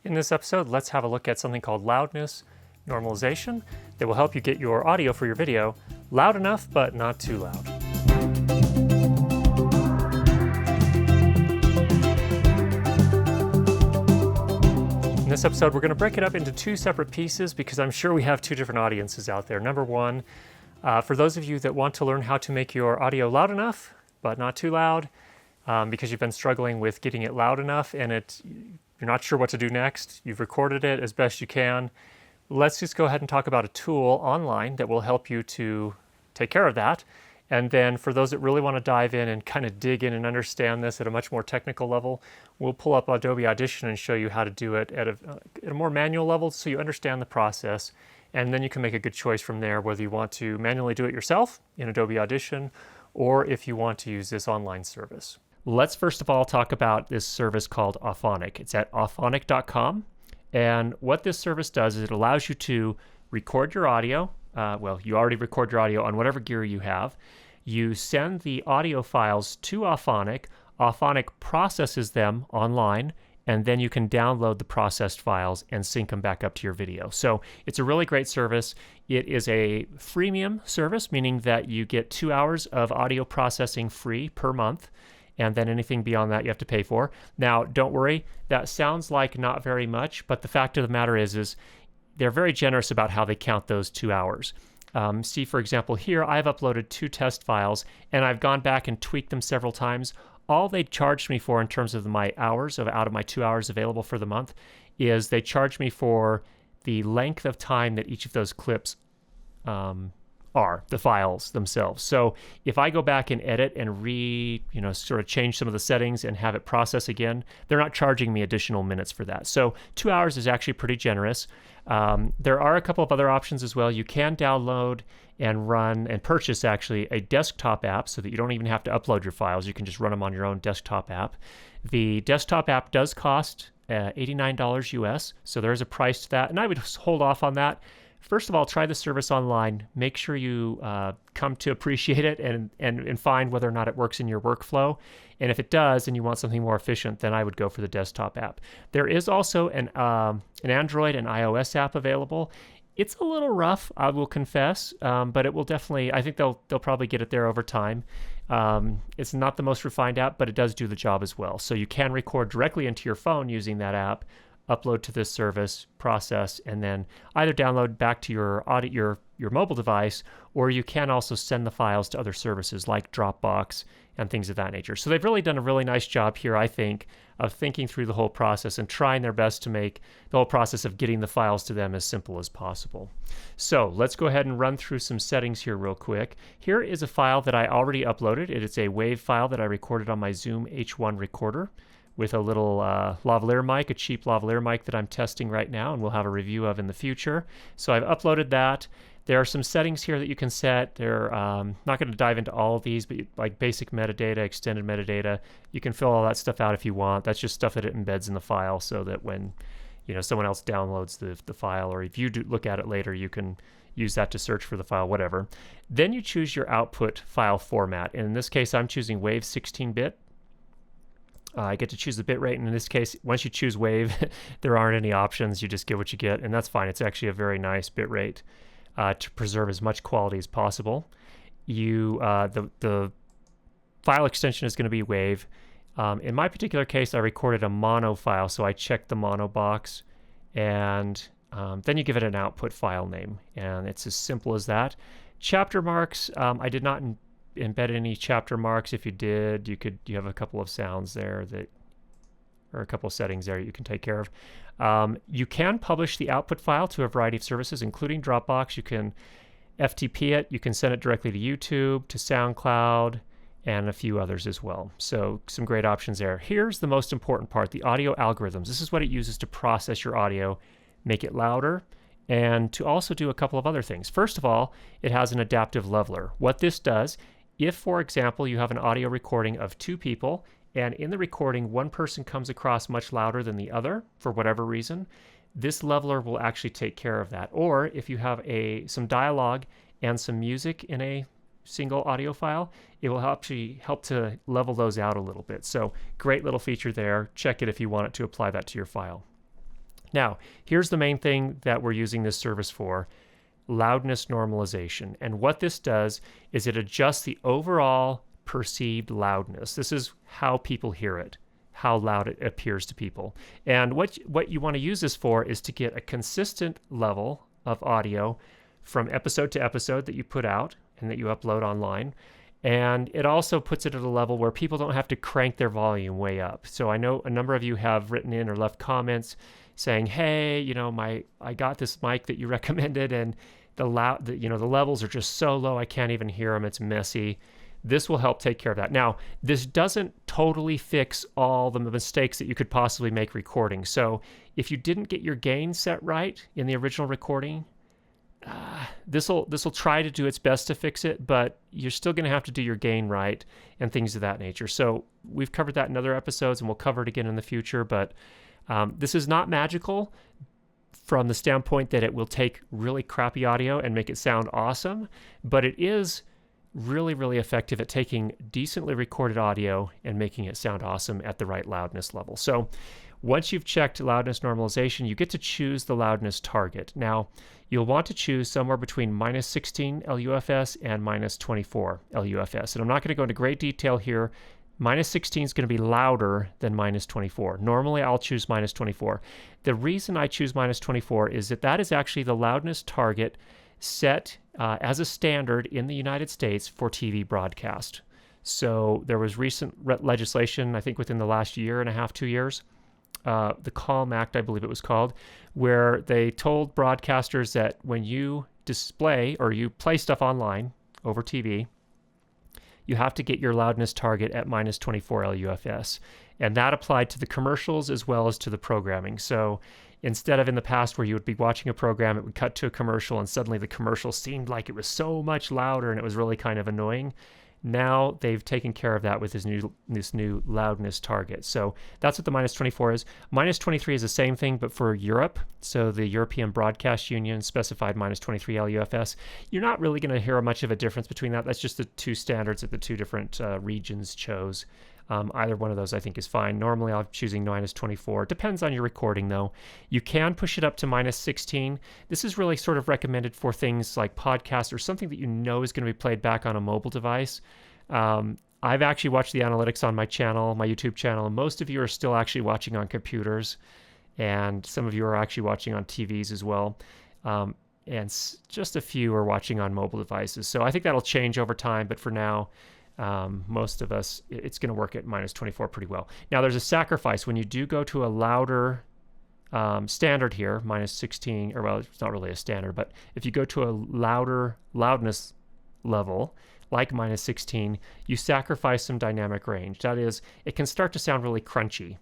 In this episode, let's have a look at something called loudness normalization that will help you get your audio for your video loud enough, but not too loud. In this episode, we're going to break it up into two separate pieces because I'm sure we have two different audiences out there. Number one, for those of you that want to learn how to make your audio loud enough, but not too loud, because you've been struggling with getting it loud enough and you're not sure what to do next. You've recorded it as best you can. Let's just go ahead and talk about a tool online that will help you to take care of that. And then for those that really want to dive in and kind of dig in and understand this at a much more technical level, we'll pull up Adobe Audition and show you how to do it at a more manual level so you understand the process. And then you can make a good choice from there, whether you want to manually do it yourself in Adobe Audition or if you want to use this online service. Let's first of all talk about this service called Auphonic. It's at auphonic.com. And what this service does is it allows you to record your audio. You already record your audio on whatever gear you have. You send the audio files to Auphonic. Auphonic processes them online, and then you can download the processed files and sync them back up to your video. So it's a really great service. It is a freemium service, meaning that you get 2 hours of audio processing free per month. And then anything beyond that you have to pay for. Now, don't worry, that sounds like not very much, but the fact of the matter is they're very generous about how they count those 2 hours. See, for example, here I've uploaded 2 test files, and I've gone back and tweaked them several times. All they charged me for in terms of my hours, out of my 2 hours available for the month, is they charged me for the length of time that each of those clips are the files themselves. So if I go back and edit and sort of change some of the settings and have it process again, they're not charging me additional minutes for that. So 2 hours is actually pretty generous. There are a couple of other options as well. You can download and run and purchase actually a desktop app so that you don't even have to upload your files. You can just run them on your own desktop app. The desktop app does cost $89 US, so there is a price to that, and I would hold off on that. First of all, try the service online. Make sure you come to appreciate it and find whether or not it works in your workflow. And if it does and you want something more efficient, then I would go for the desktop app. There is also an Android and iOS app available. It's a little rough, I will confess, but it will definitely, I think they'll probably get it there over time. It's not the most refined app, but it does do the job as well. So you can record directly into your phone using that app, upload to this service, process, and then either download back to your mobile device, or you can also send the files to other services like Dropbox and things of that nature. So they've really done a really nice job here, I think, of thinking through the whole process and trying their best to make the whole process of getting the files to them as simple as possible. So let's go ahead and run through some settings here real quick. Here is a file that I already uploaded. It is a WAV file that I recorded on my Zoom H1 recorder with a little lavalier mic, a cheap lavalier mic that I'm testing right now and we'll have a review of in the future. So I've uploaded that. There are some settings here that you can set. They're not going to dive into all of these, but like basic metadata, extended metadata, you can fill all that stuff out if you want. That's just stuff that it embeds in the file so that when someone else downloads the file, or if you do look at it later, you can use that to search for the file, whatever. Then you choose your output file format. And in this case, I'm choosing WAV 16-bit. I get to choose the bitrate, and in this case, once you choose WAV, there aren't any options. You just get what you get, and that's fine. It's actually a very nice bitrate to preserve as much quality as possible. The file extension is going to be WAV. In my particular case, I recorded a mono file, so I checked the mono box, and then you give it an output file name, and it's as simple as that. Chapter marks, I did not embed any chapter marks. If you did, you have a couple of sounds there or a couple of settings there you can take care of. You can publish the output file to a variety of services, including Dropbox. You can FTP it. You can send it directly to YouTube, to SoundCloud, and a few others as well. So some great options there. Here's the most important part, the audio algorithms. This is what it uses to process your audio, make it louder, and to also do a couple of other things. First of all, it has an adaptive leveler. What this does, if, for example, you have an audio recording of 2 people, and in the recording, one person comes across much louder than the other, for whatever reason, this leveler will actually take care of that. Or if you have some dialogue and some music in a single audio file, it will actually help to level those out a little bit. So great little feature there. Check it if you want it to apply that to your file. Now, here's the main thing that we're using this service for: loudness normalization. And what this does is it adjusts the overall perceived loudness. This is how people hear it, how loud it appears to people. And what you want to use this for is to get a consistent level of audio from episode to episode that you put out and that you upload online. And it also puts it at a level where people don't have to crank their volume way up. So I know a number of you have written in or left comments saying, hey, I got this mic that you recommended, and the levels are just so low I can't even hear them. It's messy. This will help take care of that. Now, this doesn't totally fix all the mistakes that you could possibly make recording. So if you didn't get your gain set right in the original recording, this will try to do its best to fix it, but you're still going to have to do your gain right and things of that nature. So we've covered that in other episodes, and we'll cover it again in the future. But this is not magical from the standpoint that it will take really crappy audio and make it sound awesome, but it is really, really effective at taking decently recorded audio and making it sound awesome at the right loudness level. So once you've checked loudness normalization, you get to choose the loudness target. Now, you'll want to choose somewhere between minus 16 LUFS and minus 24 LUFS. And I'm not going to go into great detail here. Minus 16 is going to be louder than minus 24. Normally, I'll choose minus 24. The reason I choose minus 24 is that is actually the loudness target set as a standard in the United States for TV broadcast. So there was recent legislation, I think within the last year and a half, 2 years, the Calm Act, I believe it was called, where they told broadcasters that when you display or you play stuff online over TV, you have to get your loudness target at minus 24 LUFS. And that applied to the commercials as well as to the programming. So instead of in the past where you would be watching a program, it would cut to a commercial and suddenly the commercial seemed like it was so much louder and it was really kind of annoying. Now they've taken care of that with this new loudness target. So that's what the minus 24 is. Minus 23 is the same thing, but for Europe. So the European Broadcast Union specified minus 23 LUFS. You're not really going to hear much of a difference between that. That's just the two standards that the two different regions chose. Either one of those I think is fine. Normally I'm choosing minus 24. Depends on your recording though. You can push it up to minus 16. This is really sort of recommended for things like podcasts or something that you know is going to be played back on a mobile device. I've actually watched the analytics on my channel, my YouTube channel, and most of you are still actually watching on computers, and some of you are actually watching on TVs as well. And just a few are watching on mobile devices. So I think that'll change over time, but for now, most of us, it's going to work at minus 24 pretty well. Now, there's a sacrifice. When you do go to a louder standard here, minus 16, or well, it's not really a standard, but if you go to a louder loudness level, like minus 16, you sacrifice some dynamic range. That is, it can start to sound really crunchy,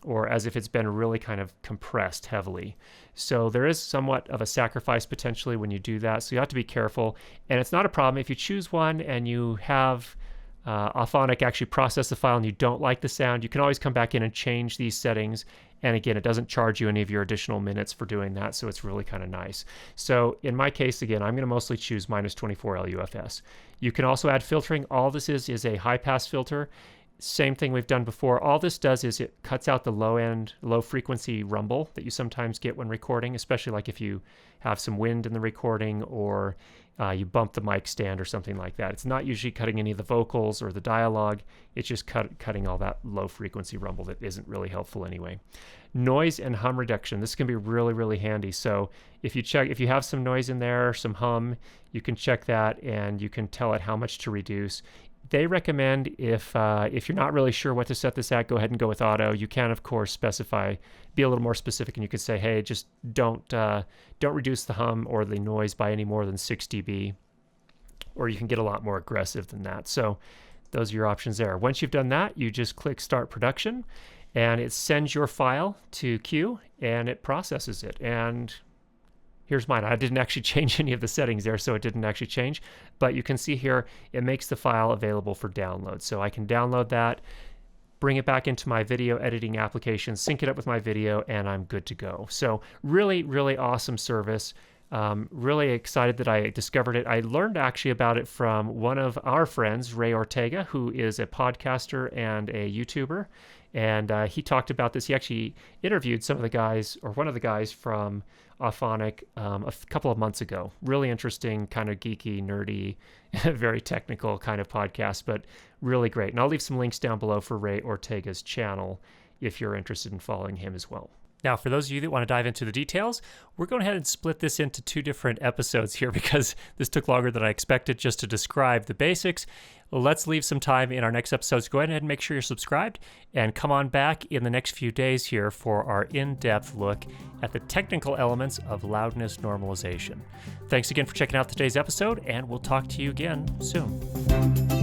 or as if it's been really kind of compressed heavily. So there is somewhat of a sacrifice potentially when you do that, so you have to be careful. And it's not a problem if you choose one and you have Auphonic actually process the file and you don't like the sound, you can always come back in and change these settings. And again, it doesn't charge you any of your additional minutes for doing that, so it's really kind of nice. So in my case, again, I'm going to mostly choose minus 24 LUFS. You can also add filtering. All this is a high-pass filter. Same thing we've done before. All this does is it cuts out the low frequency rumble that you sometimes get when recording, especially like if you have some wind in the recording or you bump the mic stand or something like that. It's not usually cutting any of the vocals or the dialogue. It's just cutting all that low frequency rumble that isn't really helpful anyway. Noise and hum reduction. This can be really, really handy. So if you have some noise in there, some hum, you can check that and you can tell it how much to reduce. They recommend if you're not really sure what to set this at, go ahead and go with auto. You can, of course, be a little more specific, and you could say, hey, just don't reduce the hum or the noise by any more than 6 dB, or you can get a lot more aggressive than that. So those are your options there. Once you've done that, you just click Start Production, and it sends your file to Q, and it processes it. And here's mine. I didn't actually change any of the settings there, so it didn't actually change. But you can see here, it makes the file available for download. So I can download that, bring it back into my video editing application, sync it up with my video, and I'm good to go. So really, really awesome service. Really excited that I discovered it. I learned actually about it from one of our friends, Ray Ortega, who is a podcaster and a YouTuber. And he talked about this. He actually interviewed some of the guys, or one of the guys from Auphonic a couple of months ago. Really interesting, kind of geeky, nerdy, very technical kind of podcast, but really great. And I'll leave some links down below for Ray Ortega's channel if you're interested in following him as well. Now, for those of you that want to dive into the details, we're going ahead and split this into 2 different episodes here because this took longer than I expected just to describe the basics. Let's leave some time in our next episodes. Go ahead and make sure you're subscribed and come on back in the next few days here for our in-depth look at the technical elements of loudness normalization. Thanks again for checking out today's episode, and we'll talk to you again soon.